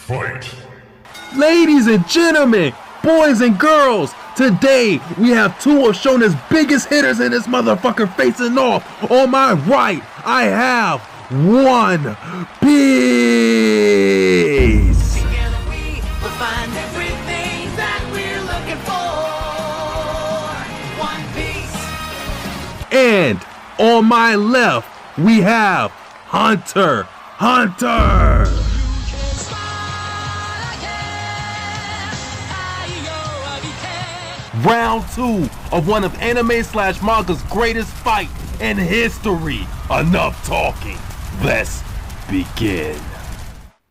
Fight! Ladies and gentlemen, boys and girls, today we have two of Shona's biggest hitters in this motherfucker facing off. On my right, I have One Piece. Together we will find everything that we're looking for. One Piece. And on my left, we have Hunter. Round 2 of one of anime slash manga's greatest fight in history. Enough talking. Let's begin.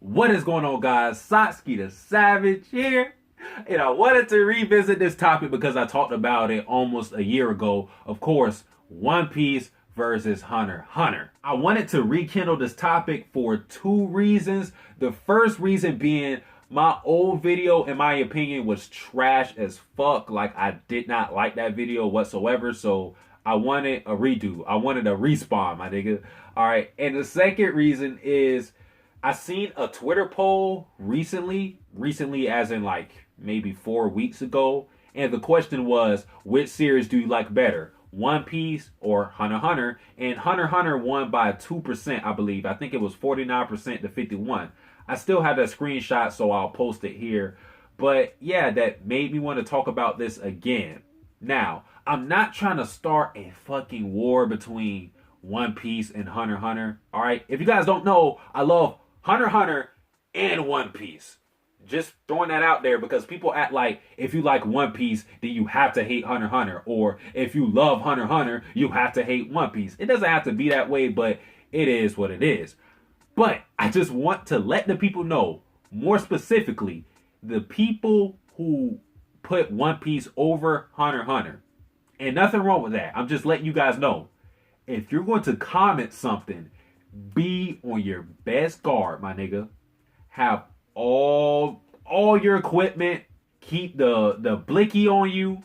What is going on, guys? Satsuki the Savage here. And I wanted to revisit this topic because I talked about it almost a year ago. Of course, One Piece versus Hunter x Hunter. I wanted to rekindle this topic for two reasons. The first reason being my old video, in my opinion, was trash as fuck. Like, I did not like that video whatsoever. So I wanted a redo. I wanted a respawn, my nigga. All right. And the second reason is I seen a Twitter poll recently as in like maybe 4 weeks ago. And the question was, which series do you like better? One Piece or Hunter x Hunter? And Hunter x Hunter won by 2%, I believe. I think it was 49% to 51%. I still have that screenshot, so I'll post it here. But yeah, that made me want to talk about this again. Now, I'm not trying to start a fucking war between One Piece and Hunter x Hunter. All right? If you guys don't know, I love Hunter x Hunter and One Piece. Just throwing that out there because people act like if you like One Piece, then you have to hate Hunter x Hunter. Or if you love Hunter x Hunter, you have to hate One Piece. It doesn't have to be that way, but it is what it is. But I just want to let the people know, more specifically, the people who put One Piece over Hunter x Hunter. And nothing wrong with that. I'm just letting you guys know. If you're going to comment something, be on your best guard, my nigga. Have all your equipment. Keep the blicky on you.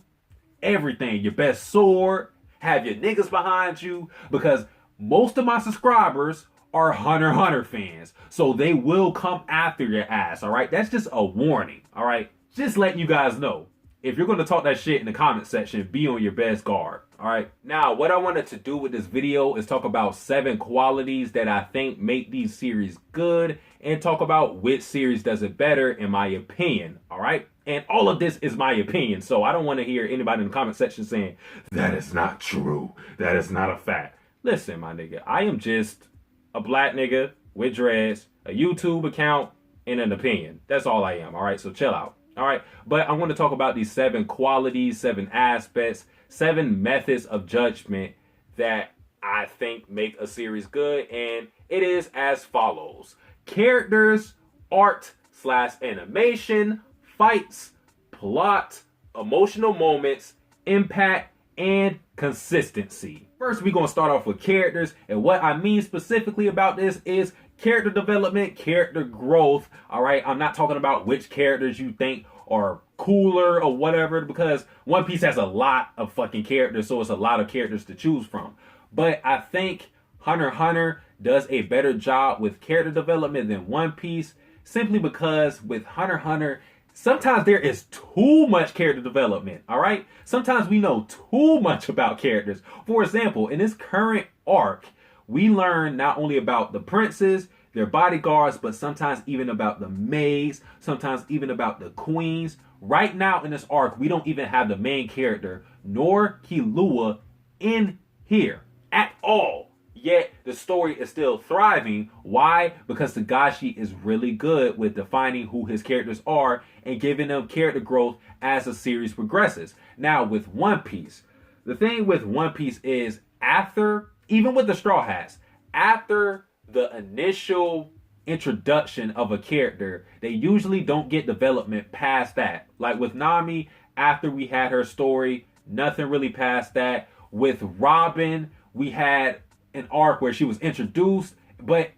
Everything. Your best sword. Have your niggas behind you. Because most of my subscribers are Hunter x Hunter fans. So they will come after your ass, all right? That's just a warning, all right? Just letting you guys know. If you're going to talk that shit in the comment section, be on your best guard, all right? Now, what I wanted to do with this video is talk about 7 qualities that I think make these series good and talk about which series does it better in my opinion, all right? And all of this is my opinion, so I don't want to hear anybody in the comment section saying, that is not true, that is not a fact. Listen, my nigga, I am just a black nigga with dreads, a YouTube account, and an opinion. That's all I am, all right? So chill out, all right? But I want to talk about these 7 qualities, 7 aspects, 7 methods of judgment that I think make a series good, and it is as follows. Characters, art / animation, fights, plot, emotional moments, impact, and consistency. First, we're going to start off with characters, and what I mean specifically about this is character development, character growth, all right? I'm not talking about which characters you think are cooler or whatever, because One Piece has a lot of fucking characters, so it's a lot of characters to choose from. But I think Hunter x Hunter does a better job with character development than One Piece, simply because with Hunter x Hunter, sometimes there is too much character development, all right? Sometimes we know too much about characters. For example, in this current arc, we learn not only about the princes, their bodyguards, but sometimes even about the maids, sometimes even about the queens. Right now in this arc, we don't even have the main character, nor Killua, in here at all. Yet the story is still thriving. Why? Because Togashi is really good with defining who his characters are and giving them character growth as the series progresses. Now with One Piece, the thing with One Piece is after, even with the Straw Hats, after the initial introduction of a character, they usually don't get development past that. Like with Nami, after we had her story, nothing really past that. With Robin, we had an arc where she was introduced, but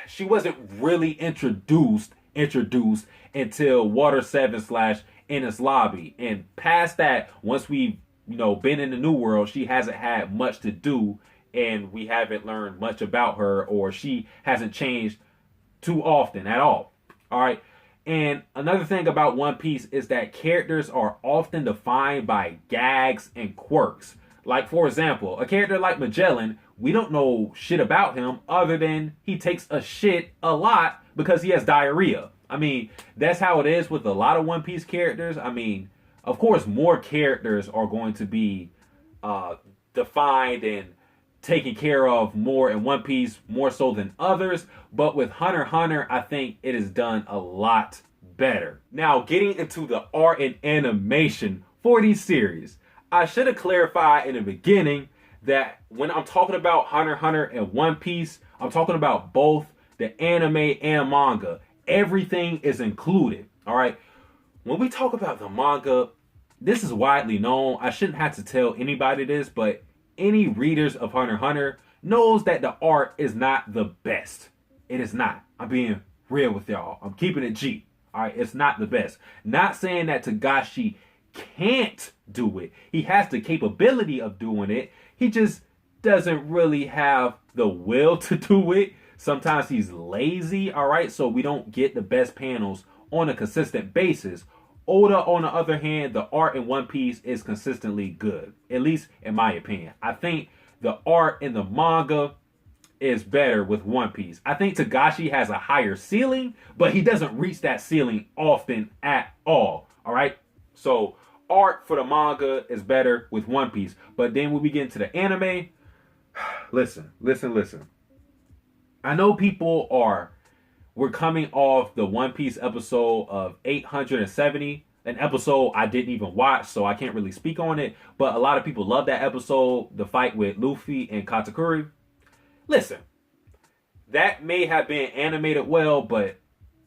she wasn't really introduced until Water 7 / Enies Lobby. And past that, once we've been in the New World, she hasn't had much to do, and we haven't learned much about her, or she hasn't changed too often at all. All right. And another thing about One Piece is that characters are often defined by gags and quirks. Like, for example, a character like Magellan, we don't know shit about him other than he takes a shit a lot because he has diarrhea. I mean, that's how it is with a lot of One Piece characters. I mean, of course, more characters are going to be defined and taken care of more in One Piece, more so than others. But with Hunter x Hunter, I think it is done a lot better. Now, getting into the art and animation for these series, I should have clarified in the beginning that when I'm talking about Hunter x Hunter and One Piece, I'm talking about both the anime and manga. Everything is included, all right? When we talk about the manga, this is widely known. I shouldn't have to tell anybody this, but any readers of Hunter x Hunter knows that the art is not the best. It is not. I'm being real with y'all. I'm keeping it G. All right, it's not the best. Not saying that Togashi can't do it. He has the capability of doing it. He just doesn't really have the will to do it. Sometimes he's lazy, all right? So we don't get the best panels on a consistent basis. Oda, on the other hand, the art in One Piece is consistently good, at least in my opinion. I think the art in the manga is better with One Piece. I think Togashi has a higher ceiling, but he doesn't reach that ceiling often at all, all right? So art for the manga is better with One Piece. But then when we get into the anime, listen. I know we're coming off the One Piece episode of 870, an episode I didn't even watch, so I can't really speak on it. But a lot of people love that episode, the fight with Luffy and Katakuri. Listen, that may have been animated well, but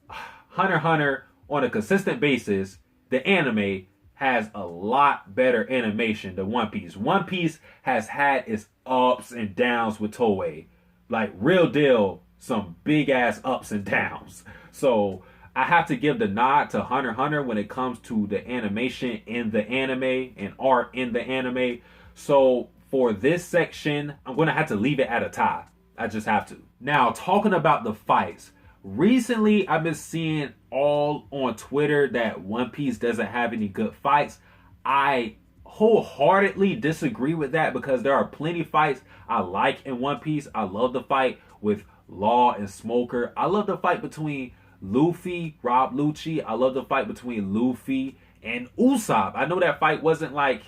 Hunter x Hunter, on a consistent basis, the anime has a lot better animation than One Piece. One Piece has had its ups and downs with Toei. Like, real deal, some big ass ups and downs. So I have to give the nod to Hunter x Hunter when it comes to the animation in the anime and art in the anime. So for this section, I'm going to have to leave it at a tie. I just have to. Now, talking about the fights. Recently, I've been seeing all on Twitter that One Piece doesn't have any good fights. I wholeheartedly disagree with that because there are plenty of fights I like in One Piece. I love the fight with Law and Smoker. I love the fight between Luffy, Rob Lucci. I love the fight between Luffy and Usopp. I know that fight wasn't like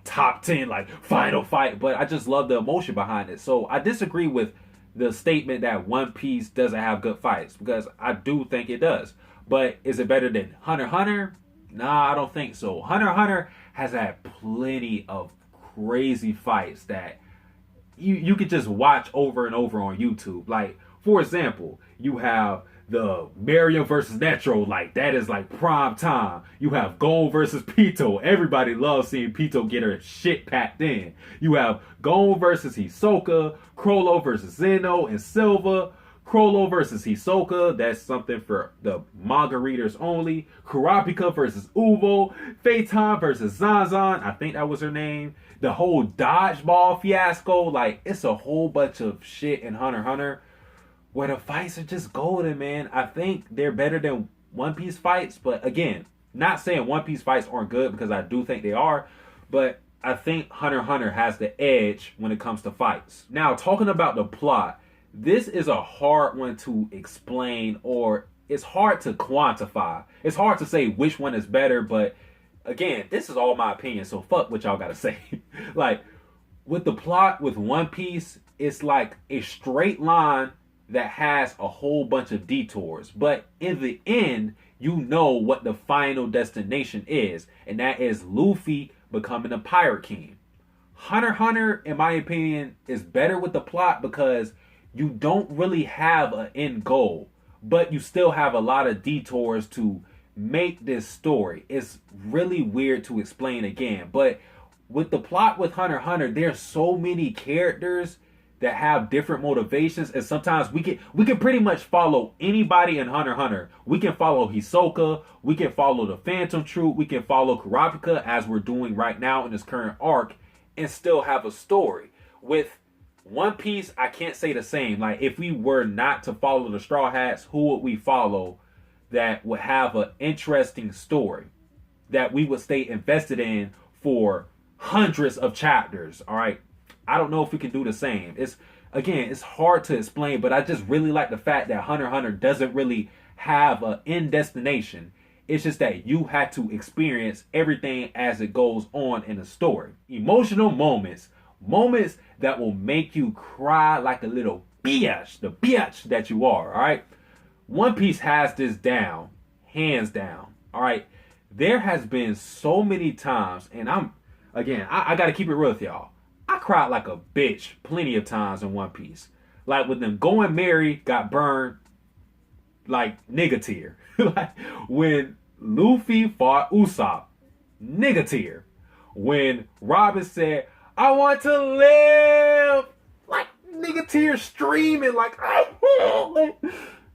top 10, like final fight, but I just love the emotion behind it. So I disagree with the statement that One Piece doesn't have good fights because I do think it does. But is it better than Hunter x Hunter? Nah, I don't think so. Hunter x Hunter has had plenty of crazy fights that you could just watch over and over on YouTube. Like, for example, you have the Marion versus Netro, like that is like prime time. You have Gon versus Pito. Everybody loves seeing Pito get her shit packed in. You have Gon versus Hisoka, Crollo versus Zeno and Silva, Crollo versus Hisoka, that's something for the manga readers only. Kurapika versus Uvo, Phaeton versus Zanzan, I think that was her name. The whole dodgeball fiasco, like it's a whole bunch of shit in Hunter x Hunter where the fights are just golden, man. I think they're better than One Piece fights, but again, not saying One Piece fights aren't good because I do think they are, but I think Hunter x Hunter has the edge when it comes to fights. Now, talking about the plot, this is a hard one to explain, or it's hard to quantify. It's hard to say which one is better, but again, this is all my opinion, so fuck what y'all gotta say. Like, with the plot with One Piece, it's like a straight line that has a whole bunch of detours. But in the end, you know what the final destination is, and that is Luffy becoming a Pirate King. Hunter x Hunter, in my opinion, is better with the plot because you don't really have an end goal, but you still have a lot of detours to make this story. It's really weird to explain again, but with the plot with Hunter x Hunter, there's so many characters that have different motivations, and sometimes we can pretty much follow anybody in Hunter x Hunter. We can follow Hisoka, we can follow the Phantom Troop, we can follow Kurapika as we're doing right now in this current arc, and still have a story. With One Piece, I can't say the same. Like, if we were not to follow the Straw Hats, who would we follow that would have an interesting story that we would stay invested in for hundreds of chapters. All right. I don't know if we can do the same. It's hard to explain, but I just really like the fact that Hunter x Hunter doesn't really have an end destination. It's just that you had to experience everything as it goes on in the story. Emotional moments that will make you cry like a little bitch, the bitch that you are. All right. One Piece has this down, hands down. All right. There has been so many times, and I got to keep it real with y'all. I cried like a bitch plenty of times in One Piece. Like with them going Mary got burned, like nigga tear. Like when Luffy fought Usopp, nigga tear. When Robin said, I want to live, like nigga tear streaming, like,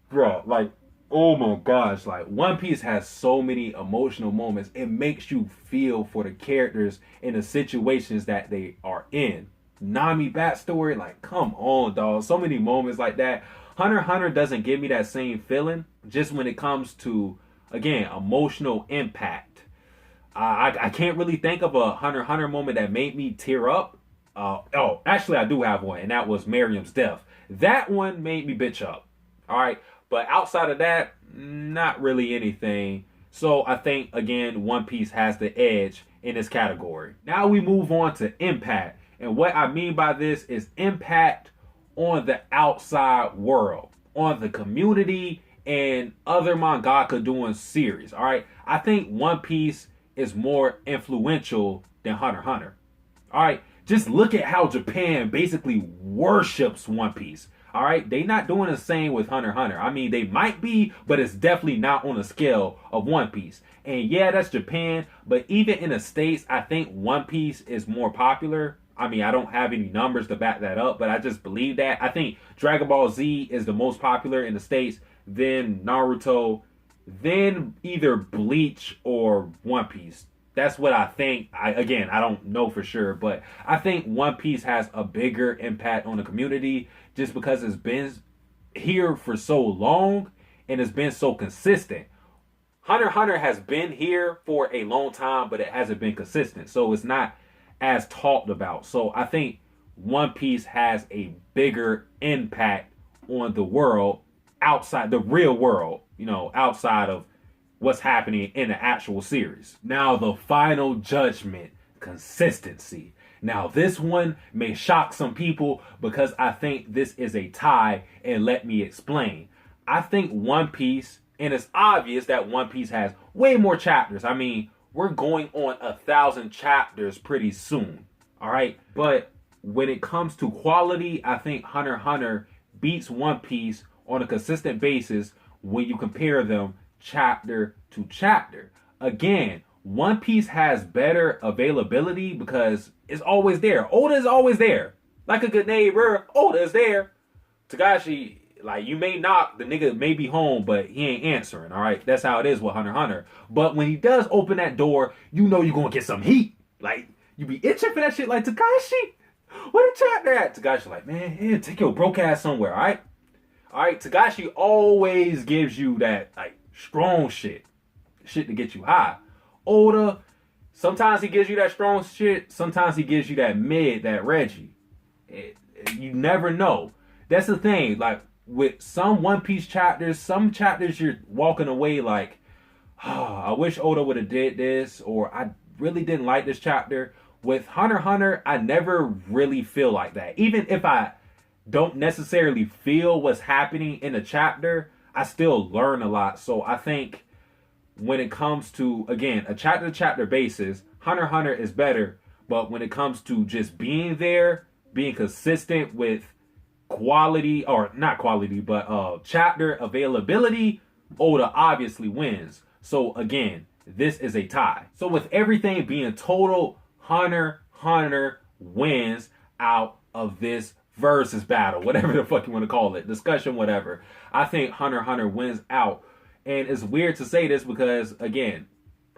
bro, like, oh my gosh, like One Piece has so many emotional moments. It makes you feel for the characters in the situations that they are in. Nami backstory, like, come on, dog. So many moments like that. Hunter x Hunter doesn't give me that same feeling just when it comes to, again, emotional impact. I can't really think of a Hunter x Hunter moment that made me tear up. Actually, I do have one, and that was Miriam's death. That one made me bitch up. All right. But outside of that, not really anything. So I think, again, One Piece has the edge in this category. Now we move on to impact. And what I mean by this is impact on the outside world, on the community, and other mangaka doing series. All right. I think One Piece is more influential than Hunter x Hunter. All right. Just look at how Japan basically worships One Piece. All right, they not doing the same with Hunter x Hunter. I mean, they might be, but it's definitely not on the scale of One Piece. And yeah, that's Japan, but even in the States, I think One Piece is more popular. I mean, I don't have any numbers to back that up, but I just believe that. I think Dragon Ball Z is the most popular in the States, then Naruto, then either Bleach or One Piece. That's what I think. I don't know for sure, but I think One Piece has a bigger impact on the community just because it's been here for so long and it's been so consistent. Hunter x Hunter has been here for a long time, but it hasn't been consistent. So it's not as talked about. So I think One Piece has a bigger impact on the world outside the real world, outside of what's happening in the actual series. Now, the final judgment, consistency. Now, this one may shock some people because I think this is a tie, and let me explain. I think One Piece, and it's obvious that One Piece has way more chapters. I mean, we're going on 1,000 chapters pretty soon, all right? But when it comes to quality, I think Hunter x Hunter beats One Piece on a consistent basis when you compare them chapter to chapter. Again, One Piece has better availability because it's always there. Oda is always there. Like a good neighbor, Oda is there. Tagashi, like, you may knock, the nigga may be home, but he ain't answering, all right? That's how it is with Hunter x Hunter. But when he does open that door, you know you're going to get some heat. Like, you be itching for that shit like, Tagashi, where the chapter at? Tagashi like, man, yeah, take your broke ass somewhere, all right? All right, Tagashi always gives you that, like, strong shit to get you high. Oda, sometimes he gives you that strong shit. Sometimes he gives you that mid, that Reggie. You never know. That's the thing. Like with some One Piece chapters, some chapters you're walking away like, I wish Oda would have did this, or I really didn't like this chapter. With Hunter x Hunter, I never really feel like that. Even if I don't necessarily feel what's happening in a chapter, I still learn a lot. So I think when it comes to, again, a chapter-to-chapter basis, Hunter x Hunter is better. But when it comes to just being there, being consistent with quality, or not quality, but chapter availability, Oda obviously wins. So again, this is a tie. So with everything being total, Hunter x Hunter wins out of this versus battle, whatever the fuck you want to call it, discussion, whatever. I think Hunter x Hunter wins out. And it's weird to say this because, again,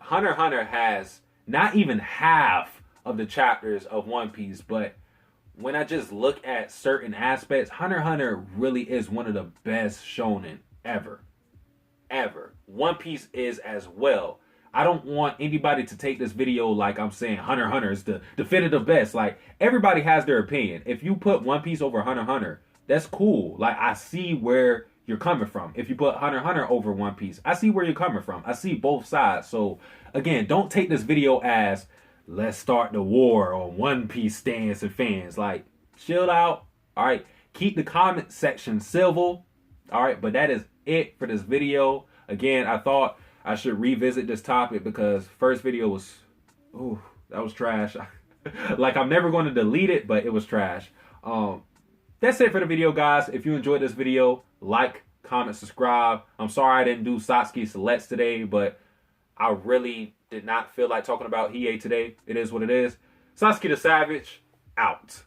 Hunter x Hunter has not even half of the chapters of One Piece, but when I just look at certain aspects, Hunter x Hunter really is one of the best shonen ever. ever. One Piece is as well. I don't want anybody to take this video like I'm saying Hunter x Hunter is the definitive best. Like, everybody has their opinion. If you put One Piece over Hunter x Hunter, that's cool. Like, I see where you're coming from. If you put Hunter x Hunter over One Piece, I see where you're coming from. I see both sides. So, again, don't take this video as, let's start the war on One Piece stands and fans. Like, chill out. All right. Keep the comment section civil. All right. But that is it for this video. Again, I thought I should revisit this topic because first video was, ooh, that was trash. Like, I'm never going to delete it, but it was trash. That's it for the video, guys. If you enjoyed this video, like, comment, subscribe. I'm sorry I didn't do Satsuki selects today, but I really did not feel like talking about Hiei today. It is what it is. Satsuki the Savage, out.